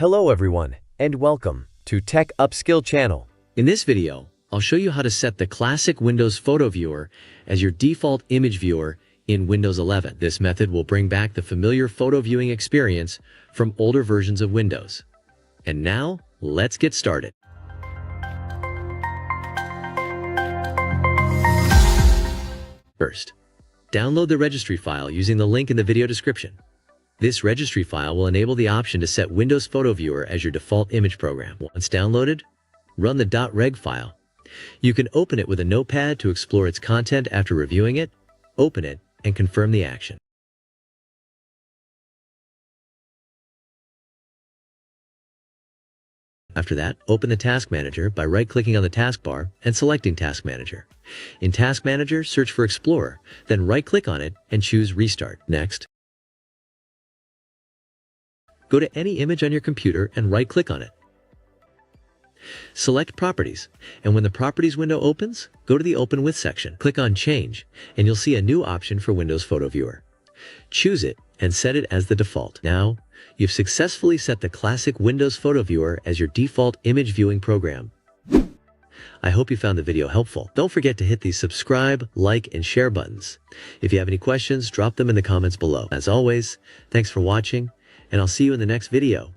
Hello everyone, and welcome to Tech Upskill channel. In this video, I'll show you how to set the classic Windows Photo Viewer as your default image viewer in Windows 11. This method will bring back the familiar photo viewing experience from older versions of Windows. And now, let's get started. First, download the registry file using the link in the video description. This registry file will enable the option to set Windows Photo Viewer as your default image program. Once downloaded, run the .reg file. You can open it with a notepad to explore its content after reviewing it, open it, and confirm the action. After that, open the Task Manager by right-clicking on the taskbar and selecting Task Manager. In Task Manager, search for Explorer, then right-click on it and choose Restart. Next, go to any image on your computer and right-click on it. Select Properties, and when the Properties window opens, go to the Open With section. Click on Change, and you'll see a new option for Windows Photo Viewer. Choose it and set it as the default. Now, you've successfully set the classic Windows Photo Viewer as your default image viewing program. I hope you found the video helpful. Don't forget to hit the subscribe, like, and share buttons. If you have any questions, drop them in the comments below. As always, thanks for watching, and I'll see you in the next video.